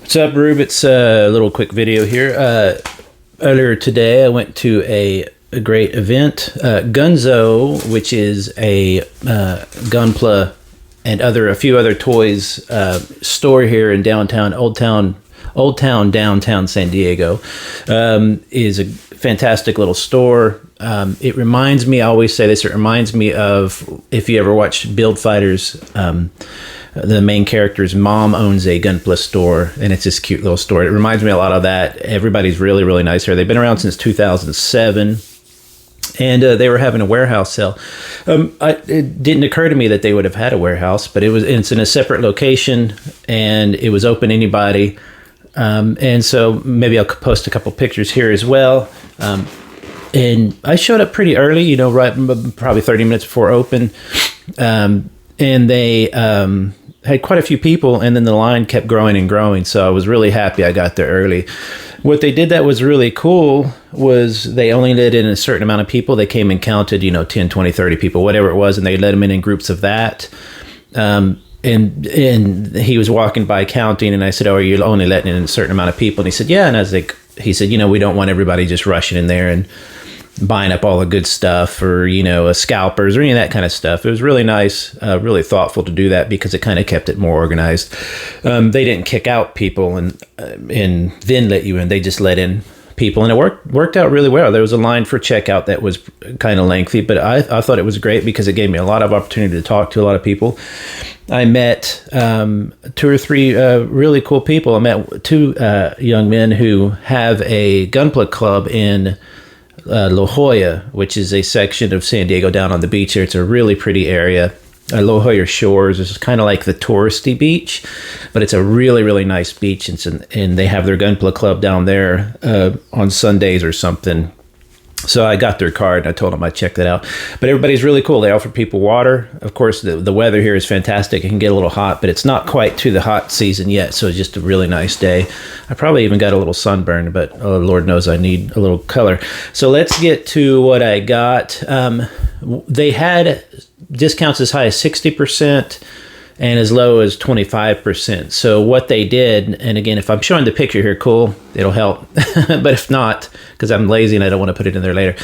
What's up, Rube? It's a little quick video here. Earlier today, I went to a great event. Gunzo, which is a Gunpla and a few other toys store here in downtown, Old Town downtown San Diego, is a fantastic little store. It reminds me, I always say this, it reminds me of, if you ever watched Build Fighters, the main character's mom owns a Gunpla store, and it's this cute little store. It reminds me a lot of that. Everybody's really, really nice here. They've been around since 2007, and they were having a warehouse sale. It didn't occur to me that they would have had a warehouse, but it's in a separate location, and it was open to anybody. And so maybe I'll post a couple pictures here as well. And I showed up pretty early, right, probably 30 minutes before open. And they had quite a few people, and then the line kept growing and growing. So I was really happy I got there early. What they did that was really cool was they only let in a certain amount of people. They came and counted, 10, 20, 30 people, whatever it was, and they let them in groups of that. And he was walking by counting, and I said, "Oh, are you only letting in a certain amount of people?" And he said, "Yeah." And I was like, he said, "We don't want everybody just rushing in there and buying up all the good stuff, or scalpers or any of that kind of stuff." It was really nice, really thoughtful to do that, because it kind of kept it more organized. They didn't kick out people and then let you in. They just let in people, and it worked out really well. There was a line for checkout that was kind of lengthy, but I thought it was great because it gave me a lot of opportunity to talk to a lot of people. I met 2 or 3 really cool people. I met 2 young men who have a Gunpla club in La Jolla, which is a section of San Diego down on the beach here. It's a really pretty area. La Jolla Shores is kind of like the touristy beach, but it's a really, really nice beach. And they have their Gunpla club down there on Sundays or something. So I got their card and I told them I'd check that out. But everybody's really cool. They offer people water. Of course, the weather here is fantastic. It can get a little hot, but it's not quite to the hot season yet. So it's just a really nice day. I probably even got a little sunburn, but Lord knows I need a little color. So let's get to what I got. They had discounts as high as 60% and as low as 25%. So what they did, and again, if I'm showing the picture here, cool, it'll help. But if not, because I'm lazy and I don't want to put it in there later,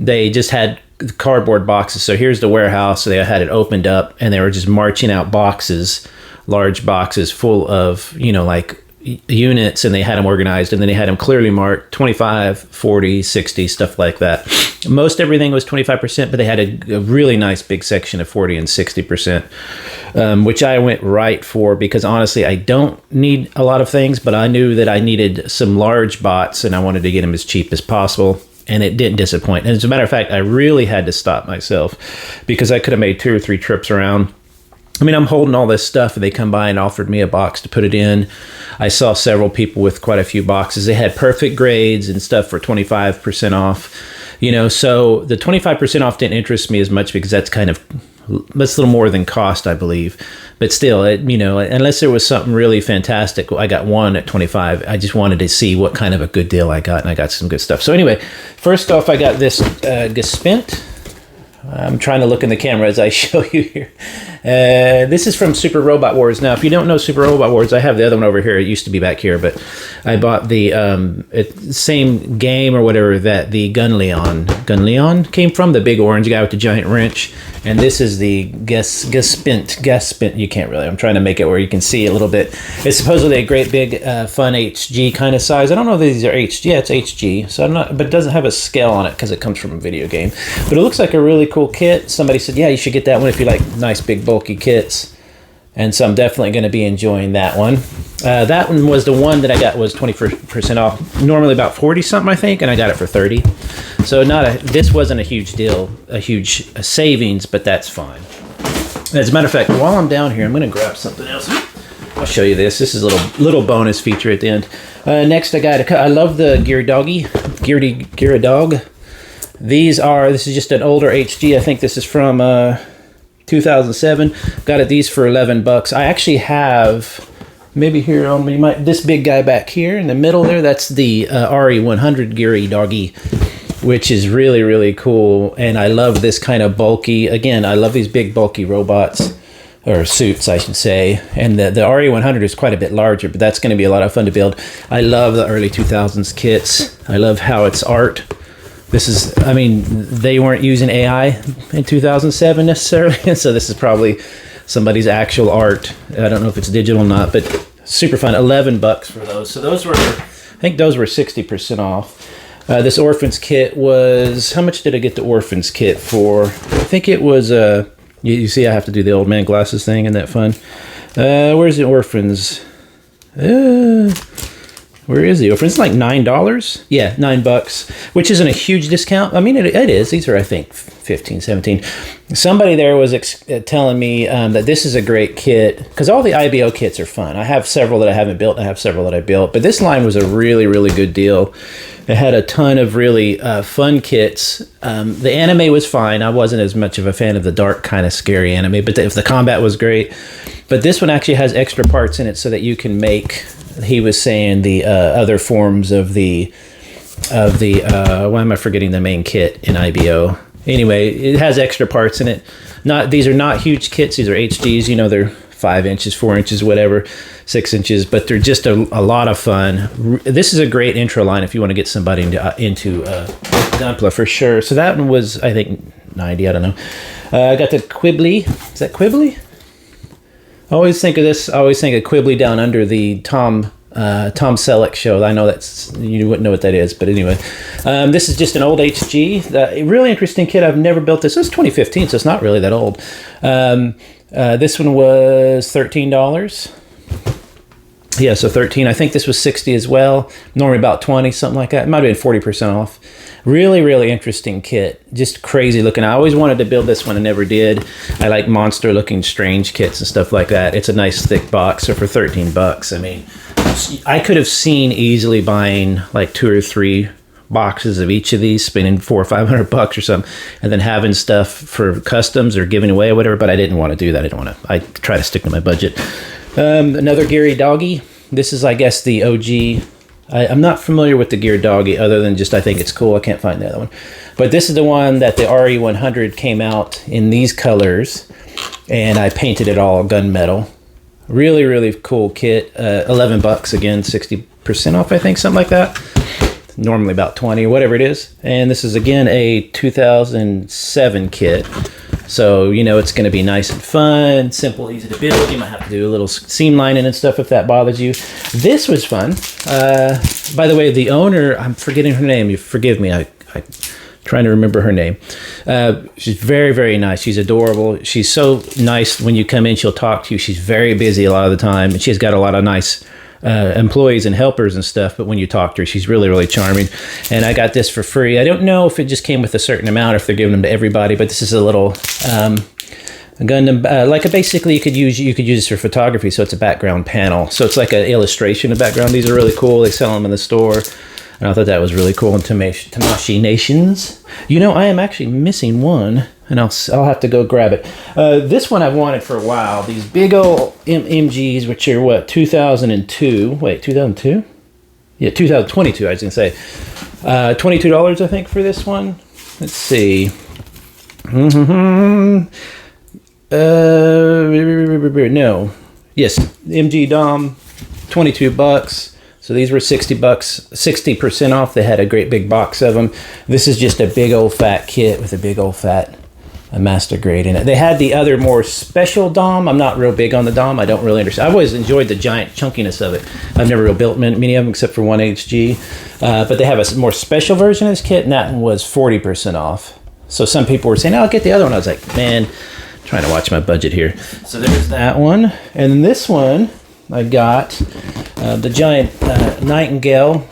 they just had cardboard boxes. So here's the warehouse. So they had it opened up, and they were just marching out boxes, large boxes full of, like units, and they had them organized, and then they had them clearly marked 25, 40, 60, stuff like that. Most everything was 25%, but they had a really nice big section of 40 and 60%, which I went right for, because honestly, I don't need a lot of things, but I knew that I needed some large bots, and I wanted to get them as cheap as possible. And it didn't disappoint. And as a matter of fact, I really had to stop myself, because I could have made 2 or 3 trips around. I mean, I'm holding all this stuff, and they come by and offered me a box to put it in. I saw several people with quite a few boxes. They had perfect grades and stuff for 25% off. So the 25% off didn't interest me as much, because that's a little more than cost, I believe. But still, unless there was something really fantastic, I got one at 25. I just wanted to see what kind of a good deal I got, and I got some good stuff. So anyway, first off, I got this Gespent. I'm trying to look in the camera as I show you here. This is from Super Robot Wars. Now, if you don't know Super Robot Wars, I have the other one over here. It used to be back here, but I bought the same game or whatever that the Gunleon came from, the big orange guy with the giant wrench. And this is the Gespent. You can't really. I'm trying to make it where you can see a little bit. It's supposedly a great big fun HG kind of size. I don't know if these are HG. Yeah, it's HG. So but it doesn't have a scale on it because it comes from a video game. But it looks like a really cool kit. Somebody said, yeah, you should get that one if you like nice big bulky kits. And so I'm definitely going to be enjoying that one. That one was the one that I got was 20% off. Normally about 40 something, I think, and I got it for 30. So this wasn't a huge deal, a huge savings, but that's fine. As a matter of fact, while I'm down here, I'm going to grab something else. I'll show you this. This is a little bonus feature at the end. Next, I love the Gyrodog. This is just an older HG. I think this is from 2007. Got these for $11. I actually have, maybe here on me, this big guy back here in the middle there. That's the RE100 Gyrodoggy, which is really, really cool. And I love this kind of bulky. Again, I love these big bulky robots. or suits, I should say. And the RE100 is quite a bit larger, but that's going to be a lot of fun to build. I love the early 2000s kits. I love how it's art. This is, I mean, they weren't using AI in 2007 necessarily, so this is probably somebody's actual art. I don't know if it's digital or not, but super fun. $11 for those. So those were, I think those were 60% off. This Orphans kit was, how much did I get the Orphans kit for? I think it was, you see I have to do the old man glasses thing, isn't that fun? Where's the Orphans? Where is the Orphans? It's like $9. Yeah, $9, which isn't a huge discount. I mean, it is. These are, I think, 15, 17. Somebody there was telling me that this is a great kit, because all the IBO kits are fun. I have several that I haven't built. I have several that I built. But this line was a really, really good deal. It had a ton of really fun kits. The anime was fine. I wasn't as much of a fan of the dark kind of scary anime, but the combat was great. But this one actually has extra parts in it so that you can make, he was saying, the other forms of the why am I forgetting the main kit in IBO? Anyway, it has extra parts in it. These are not huge kits. These are HDs. You know, they're 5 inches, 4 inches, whatever, 6 inches, but they're just a lot of fun. This is a great intro line if you want to get somebody into Gunpla for sure. So that one was, I think, 90. I don't know. I got the Quibbly. Is that Quibbly? I always think of this. I always think of Quibbly down under the Tom Selleck show. I know you wouldn't know what that is, but anyway, this is just an old HG. A really interesting kit. I've never built this. This is 2015, so it's not really that old. This one was $13. Yeah, so 13. I think this was 60 as well. Normally about 20, something like that. It might have been 40% off. Really, really interesting kit. Just crazy looking. I always wanted to build this one. I never did. I like monster looking strange kits and stuff like that. It's a nice thick box. So for $13, I mean, I could have seen easily buying like 2 or 3 boxes of each of these, spending $400 or $500 or something, and then having stuff for customs or giving away or whatever. But I didn't want to do that. I try to stick to my budget. Another Gary Doggy. This is, I guess, the OG. I'm not familiar with the Gear Doggy other than just I think it's cool. I can't find the other one. But this is the one that the RE100 came out in these colors, and I painted it all gunmetal. Really, really cool kit. $11 again, 60% off, I think, something like that. Normally about 20 or whatever it is. And this is, again, a 2007 kit. So, you know, it's going to be nice and fun, simple, easy to build. You might have to do a little seam lining and stuff if that bothers you. This was fun. By the way, the owner, I'm forgetting her name. You forgive me. I'm trying to remember her name. She's very, very nice. She's adorable. She's so nice. When you come in, she'll talk to you. She's very busy a lot of the time, and she's got a lot of nice employees and helpers and stuff, but when you talk to her, she's really, really charming. And I got this for free. I don't know if it just came with a certain amount, or if they're giving them to everybody, but this is a little Gundam, basically you could use this for photography. So it's a background panel. So it's like an illustration of background. These are really cool. They sell them in the store. And I thought that was really cool. And Tamashi Nations. You know, I am actually missing one, and I'll have to go grab it. This one I've wanted for a while. These big old MGs, which are what, 2002? Wait, 2002? Yeah, 2022. I was gonna say $22, I think, for this one. Let's see. No. Yes, MG Dom, $22. So these were $60, 60% off. They had a great big box of them. This is just a big old fat kit with a big old fat master grade in it. They had the other more special Dom. I'm not real big on the Dom. I don't really understand. I've always enjoyed the giant chunkiness of it. I've never really built many of them except for one HG. But they have a more special version of this kit, and that one was 40% off. So some people were saying, "Oh, I'll get the other one." I was like, man, I'm trying to watch my budget here. So there's that one. And then this one, I got the giant Nightingale.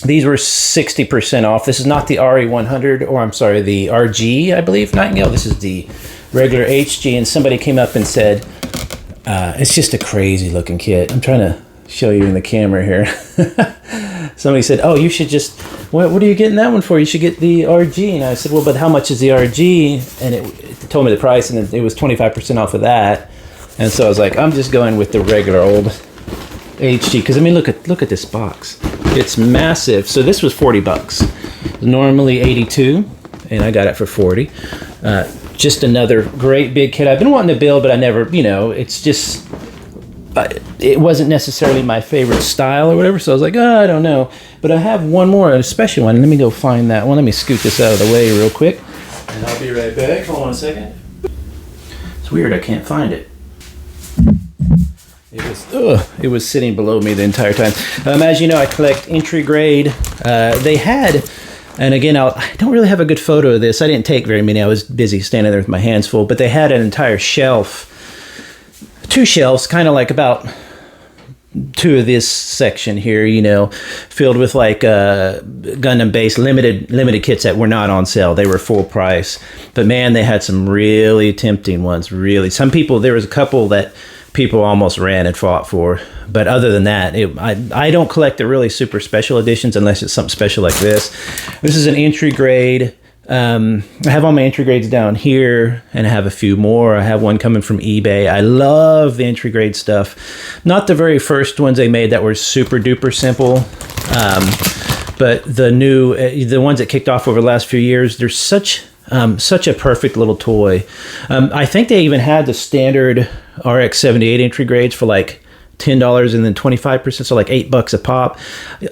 These were 60% off. This is not the RE100, or I'm sorry, the RG, I believe, Nightingale. This is the regular HG, and somebody came up and said, it's just a crazy looking kit. I'm trying to show you in the camera here. Somebody said, oh, you should just, what are you getting that one for? You should get the RG. And I said, well, but how much is the RG? And it told me the price, and it was 25% off of that. And so I was like, I'm just going with the regular old HG, because I mean, look at this box. It's massive. So this was $40. Normally $82, and I got it for $40. just another great big kit. I've been wanting to build, but I never, it's just, it wasn't necessarily my favorite style or whatever. So I was like, I don't know. But I have one more, a special one. Let me go find that one. Let me scoot this out of the way real quick. And I'll be right back. Hold on a second. It's weird, I can't find it. It was sitting below me the entire time. As you know, I collect entry grade. They had, and again, I don't really have a good photo of this. I didn't take very many. I was busy standing there with my hands full. But they had an entire shelf, 2 shelves, kind of like about 2 of this section here, filled with like Gundam-based limited kits that were not on sale. They were full price. But man, they had some really tempting ones. Really, there was a couple that people almost ran and fought for, but other than that, I don't collect the really super special editions unless it's something special like this. This is an entry grade. I have all my entry grades down here, and I have a few more. I have one coming from eBay. I love the entry grade stuff. Not the very first ones they made that were super duper simple, but the ones that kicked off over the last few years, they're such a perfect little toy. I think they even had the standard RX-78 entry grades for like $10 and then 25%, so like $8 a pop.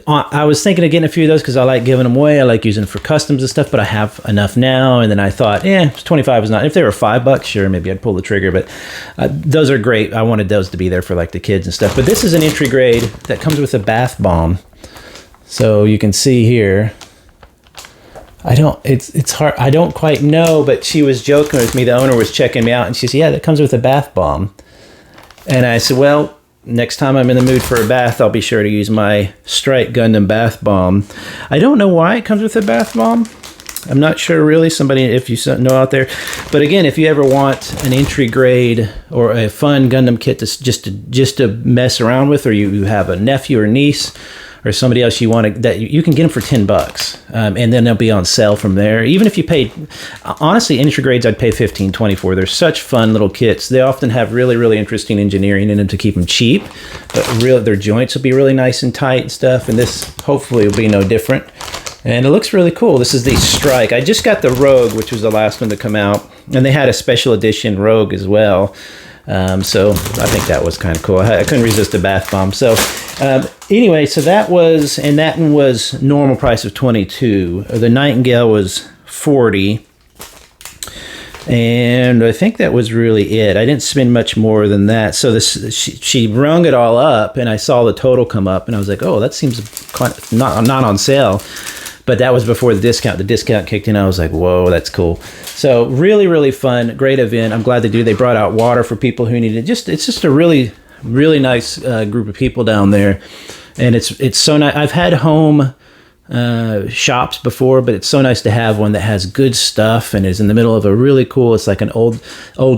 I was thinking of getting a few of those because I like giving them away. I like using them for customs and stuff, but I have enough now. And then I thought, 25 is not. If they were $5, sure, maybe I'd pull the trigger. But those are great. I wanted those to be there for like the kids and stuff. But this is an entry grade that comes with a bath bomb. So you can see here. It's hard. I don't quite know, but she was joking with me. The owner was checking me out, and she said, yeah, that comes with a bath bomb. And I said, well, next time I'm in the mood for a bath, I'll be sure to use my Strike Gundam bath bomb. I don't know why it comes with a bath bomb. I'm not sure really. Somebody, if you know out there. But again, if you ever want an entry grade or a fun Gundam kit just to mess around with, or you have a nephew or niece or somebody else that you can get them for $10, and then they'll be on sale from there. Even if you paid, honestly, entry grades I'd pay $15, $20 for. They're such fun little kits. They often have really, really interesting engineering in them to keep them cheap, but their joints will be really nice and tight and stuff. And this hopefully will be no different. And it looks really cool. This is the Strike. I just got the Rogue, which was the last one to come out, and they had a special edition Rogue as well. So I think that was kind of cool. I couldn't resist a bath bomb. So anyway, so that one was normal price of $22. The Nightingale was $40. And I think that was really it. I didn't spend much more than that. So she rung it all up, and I saw the total come up, and I was like, oh, that seems quite not on sale. But that was before the discount. The discount kicked in. I was like, whoa, that's cool. So really, really fun. Great event. I'm glad they brought out water for people who need it. It's just a really, really nice group of people down there. And it's so nice. I've had home shops before, but it's so nice to have one that has good stuff and is in the middle of a really cool, it's like an old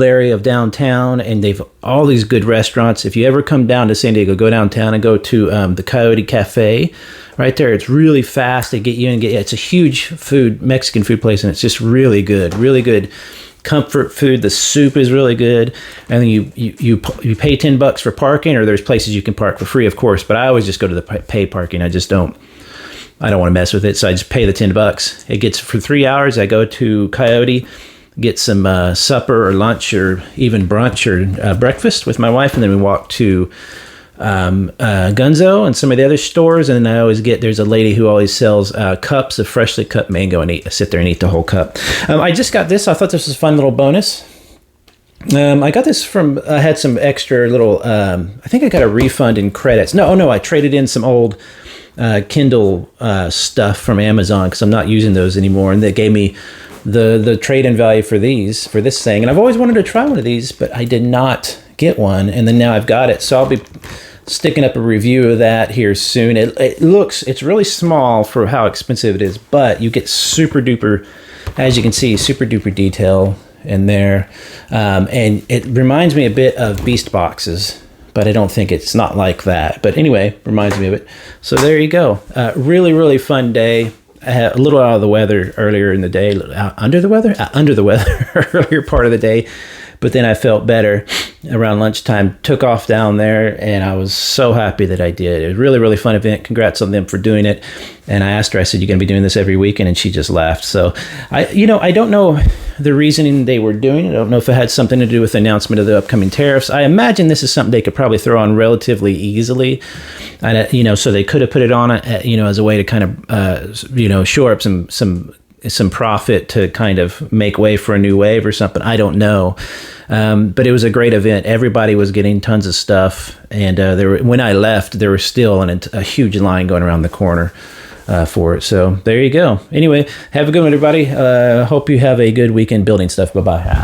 area of downtown, and they've all these good restaurants. If you ever come down to San Diego, go downtown and go to the Coyote Cafe right there. It's really fast. They get you in. It's a huge Mexican food place, and it's just really good comfort food. The soup is really good, and then you pay $10 for parking, or there's places you can park for free, of course, but I always just go to the pay parking. I don't want to mess with it, so I just pay the $10. It gets for 3 hours. I go to Coyote, get some supper or lunch or even brunch or breakfast with my wife, and then we walk to Gunzo and some of the other stores, and then I always there's a lady who always sells cups of freshly cut mango, and sit there and eat the whole cup. I just got this. I thought this was a fun little bonus. I got this I had some extra little, I think I got a refund in credits. No, I traded in some old Kindle stuff from Amazon because I'm not using those anymore, and they gave me the trade-in value for this thing. And I've always wanted to try one of these, but I did not get one, and then now I've got it, so I'll be sticking up a review of that here soon. It's really small for how expensive it is, but you get super duper, as you can see, super duper detail in there, and it reminds me a bit of Beast Boxes, but I don't think it's not like that. But anyway, reminds me of it. So there you go. Really, really fun day. I had a little out of the weather earlier in the day. Under the weather earlier part of the day. But then I felt better around lunchtime, took off down there, and I was so happy that I did. It was a really, really fun event. Congrats on them for doing it. And I asked her, I said, "You going to be doing this every weekend?" And she just laughed. So I don't know. the reasoning they were doing it. I don't know if it had something to do with the announcement of the upcoming tariffs. I imagine this is something they could probably throw on relatively easily, and so they could have put it on, as a way to kind of, shore up some profit to kind of make way for a new wave or something. I don't know. But it was a great event. Everybody was getting tons of stuff. And when I left, there was still a huge line going around the corner for it. So there you go. Anyway, have a good one, everybody. Hope you have a good weekend building stuff. Bye-bye.